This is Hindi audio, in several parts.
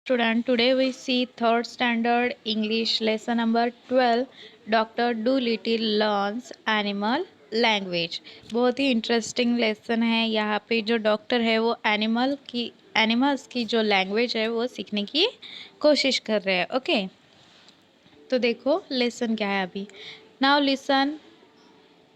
Student, today we see third standard English lesson number 12. Dr. Dolittle learns animal language. बहुत ही इंटरेस्टिंग लेसन है। यहाँ पे जो डॉक्टर है वो एनिमल्स की जो लैंग्वेज है वो सीखने की कोशिश कर रहे हैं। ओके, तो देखो लेसन क्या है अभी। Now listen,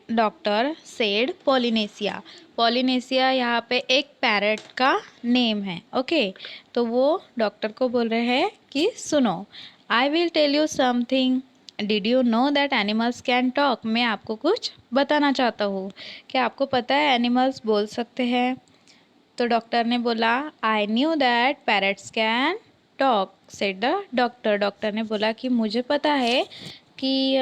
doctor said Polynesia. Polynesia यहाँ पे एक पैरट का नेम है। ओके, तो वो डॉक्टर को बोल रहे हैं कि सुनो, I will tell you something. Did you know that animals can talk. मैं आपको कुछ बताना चाहता हूँ। क्या आपको पता है एनिमल्स बोल सकते हैं? तो डॉक्टर ने बोला, I knew that parrots can talk, said the doctor. Doctor ने बोला कि मुझे पता है कि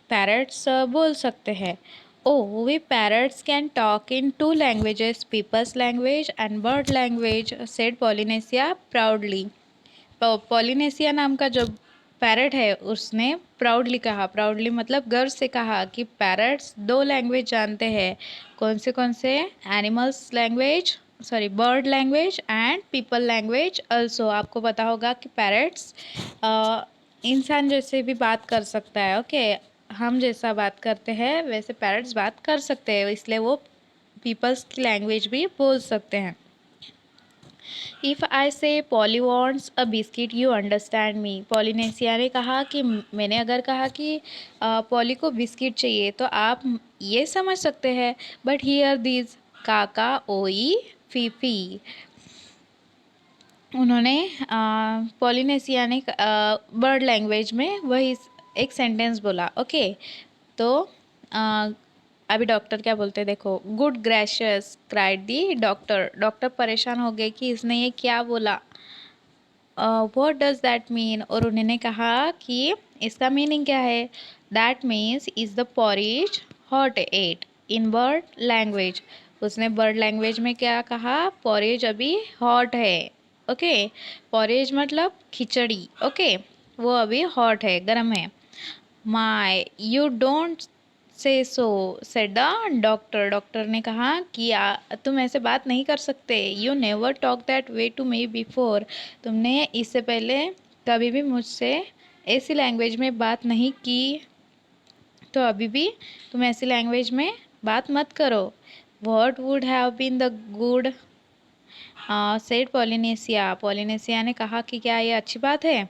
पैरट्स बोल सकते हैं। Oh, we parrots can talk in two languages, people's language and bird language, said Polynesia proudly. Polynesia नाम का जो पैरट है उसने प्राउडली कहा, प्राउडली मतलब गर्व से कहा कि पैरट्स दो लैंग्वेज जानते हैं। कौन से? Animals language, sorry bird language and people language also. आपको पता होगा कि पैरट्स इंसान जैसे भी बात कर सकता है। ओके, हम जैसा बात करते हैं वैसे पैरट्स बात कर सकते हैं, इसलिए वो पीपल्स की लैंग्वेज भी बोल सकते हैं। इफ़ आई से poly wants a biscuit you understand me. Polynesia ने कहा कि मैंने अगर कहा कि पॉली को बिस्किट चाहिए तो आप ये समझ सकते हैं। बट हियर दिस काका ओई फीफी। उन्होंने पॉलिनेशिया ने बर्ड लैंग्वेज में वही एक सेंटेंस बोला। ओके, तो अ, अभी डॉक्टर क्या बोलते हैं देखो। Good gracious cried the doctor. Doctor परेशान हो गए कि इसने ये क्या बोला। What does that mean. और उन्होंने कहा कि इसका मीनिंग क्या है। That means is the porridge hot eat in bird language. उसने बर्ड लैंग्वेज में क्या कहा, पॉरेज अभी हॉट है। ओके, पॉरेज मतलब खिचड़ी। ओके, वो अभी हॉट है, गर्म है। माई you don't say so, said the doctor. Doctor ने कहा कि तुम ऐसे बात नहीं कर सकते। You never talk that way to me before. तुमने इससे पहले कभी भी मुझसे ऐसी लैंग्वेज में बात नहीं की, तो अभी भी तुम ऐसी लैंग्वेज में बात मत करो। What would have been the good, said Polynesia. Polynesia ने कहा कि क्या ये अच्छी बात है।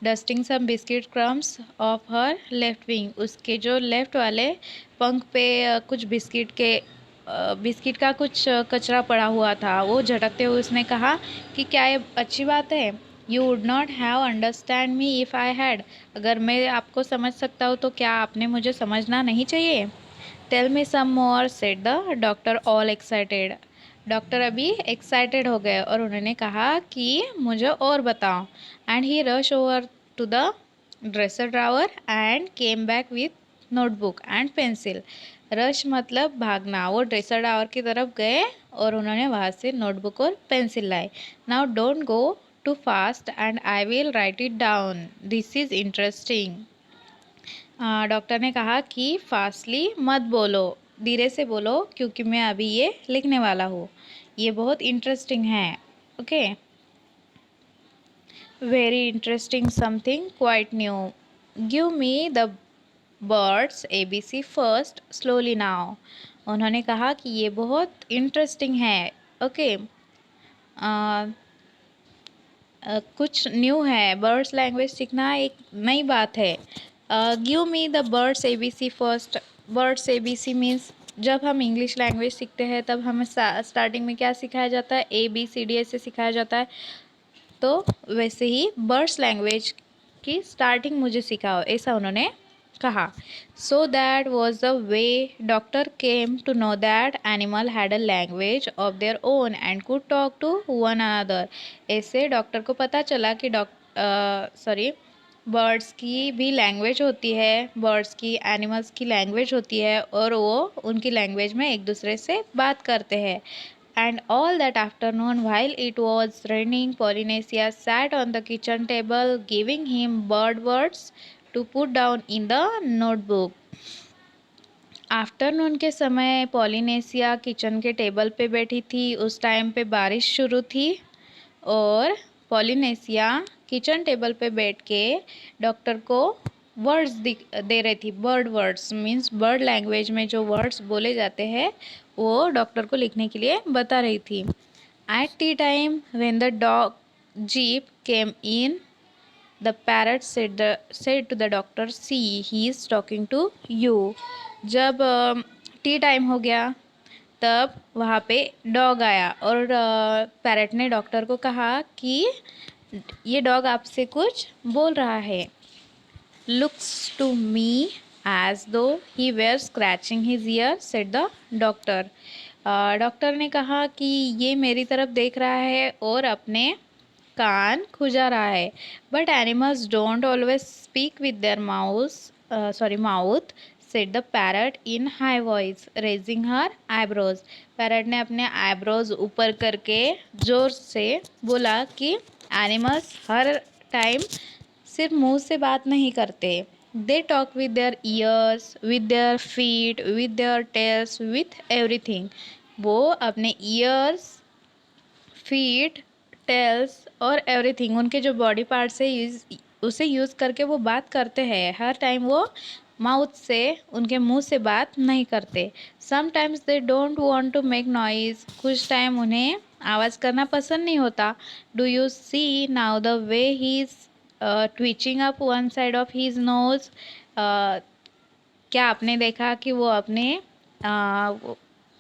Dusting some biscuit crumbs off her left wing. उसके जो लेफ्ट वाले पंख पे कुछ बिस्किट का कुछ कचरा पड़ा हुआ था, वो झटकते हुए उसने कहा कि क्या ये अच्छी बात है। You would not have understand me if I had. अगर मैं आपको समझ सकता हूँ तो क्या आपने मुझे समझना नहीं चाहिए। Tell me some more, said the doctor all excited. Doctor अभी एक्साइटेड हो गए और उन्होंने कहा कि मुझे और बताओ। And he rush over to the dresser drawer and came back with notebook and pencil. Rush मतलब भागना। वो ड्रेसर ड्रावर की तरफ गए और उन्होंने वहाँ से नोटबुक और पेंसिल लाए। Now don't go too fast and I will write it down, this is interesting. Doctor ने कहा कि फास्टली मत बोलो, धीरे से बोलो, क्योंकि मैं अभी ये लिखने वाला हूँ। ये बहुत इंटरेस्टिंग है। Okay, very interesting, something quite new. Give me the birds ABC first slowly now. उन्होंने कहा कि ये बहुत इंटरेस्टिंग है। ओके, कुछ न्यू है, बर्ड्स लैंग्वेज सीखना एक नई बात है। Give me the birds ABC first. Birds ABC means जब हम इंग्लिश लैंग्वेज सीखते हैं तब हमें स्टार्टिंग में क्या सिखाया जाता है, ABCD ऐसे सिखाया जाता है। तो वैसे ही बर्ड्स लैंग्वेज की स्टार्टिंग मुझे सिखाओ, ऐसा उन्होंने कहा। So that was the way doctor came to know that animal had a language of their own and could talk to one another. ऐसे डॉक्टर को पता चला कि बर्ड्स की भी लैंग्वेज होती है, बर्ड्स की एनिमल्स की लैंग्वेज होती है और वो उनकी लैंग्वेज में एक दूसरे से बात करते हैं। And all that afternoon, while it was raining, Polynesia sat on the kitchen table, giving him bird words to put down in the notebook. Afternoon के समय पॉलिनेशिया किचन के टेबल पे बैठी थी। उस टाइम पे बारिश शुरू थी और पॉलिनेशिया किचन टेबल पे बैठ के डॉक्टर को वर्ड्स दे रही थी। Bird words means bird language में जो वर्ड्स बोले जाते हैं वो डॉक्टर को लिखने के लिए बता रही थी। At T time when the dog jeep came in the parrot said to the doctor, see he is talking to you। जब टी टाइम हो गया तब वहाँ पे डॉग आया और पैरट ने डॉक्टर को कहा कि ये डॉग आपसे कुछ बोल रहा है। Looks to me as though he were scratching his ear said the doctor. Doctor ने कहा कि ये मेरी तरफ देख रहा है और अपने कान खुजा रहा है। But animals don't always speak with their mouth said the parrot in high voice raising her eyebrows. Parrot ने अपने आईब्रोज ऊपर करके जोर से बोला कि एनिमल्स हर टाइम सिर्फ मुंह से बात नहीं करते। They talk with their years, with their feet, with their tales, with everything. वो अपने ईयर्स, फीट, टेल्स और एवरीथिंग उनके जो बॉडी पार्ट्स है उसे यूज़ करके वो बात करते हैं। हर टाइम वो माउथ से उनके मुंह से बात नहीं करते। Sometimes they don't want to make noise. कुछ टाइम उन्हें आवाज़ करना पसंद नहीं होता। Do you see now the way he is twitching up one side of his nose. क्या आपने देखा कि वो अपने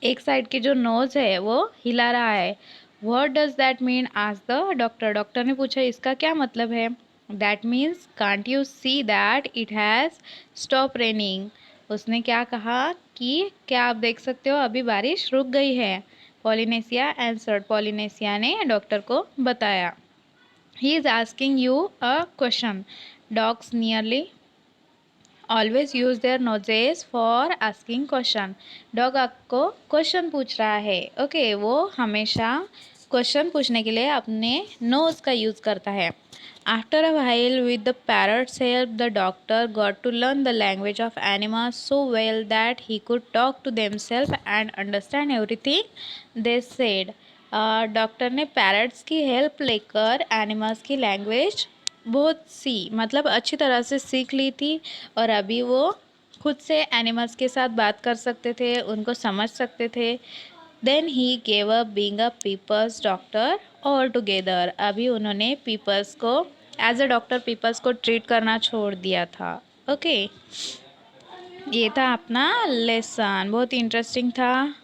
एक साइड की जो नोज है वो हिला रहा है। What does that mean? asked the doctor। Doctor ने पूछा इसका क्या मतलब है। That means can't you see that it has stopped raining। उसने क्या कहा कि क्या आप देख सकते हो अभी बारिश रुक गई है। Polynesia answered. पॉलिनेशिया ने डॉक्टर को बताया। He is asking you a question। Dogs nearly always use their noses for asking question. Dog आपको क्वेश्चन पूछ रहा है। ओके वो हमेशा क्वेश्चन पूछने के लिए अपने नोज का यूज़ करता है। After a while with the parrots help the doctor got to learn the language of animals so well that he could talk to themselves and understand everything they said. Doctor ने पैरट्स की हेल्प लेकर एनिमल्स की लैंग्वेज बहुत सी मतलब अच्छी तरह से सीख ली थी और अभी वो खुद से एनिमल्स के साथ बात कर सकते थे, उनको समझ सकते थे। Then he gave up being a people's doctor altogether. अभी उन्होंने पीपल्स को एज अ डॉक्टर पीपल्स को ट्रीट करना छोड़ दिया था। ओके ये था अपना लेसन, बहुत इंटरेस्टिंग था।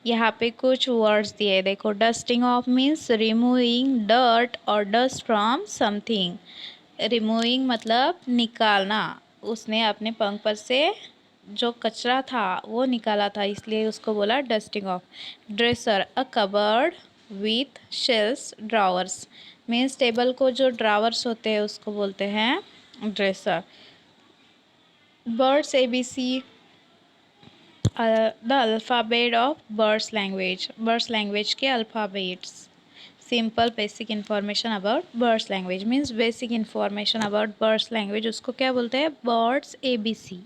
यहाँ पे कुछ वर्ड्स दिए देखो। Dusting of means removing dirt और डस्ट फ्रॉम समथिंग। रिमूविंग मतलब निकालना। उसने अपने पंख पर से जो कचरा था वो निकाला था इसलिए उसको बोला dusting off. Dresser a cupboard with shelves drawers means table को जो ड्रावर्स होते हैं उसको बोलते हैं dresser. Birds ABC the alphabet of birds language. Birds language के alphabets. Simple basic information about birds language means basic information about birds language उसको क्या बोलते हैं बर्ड्स ABC।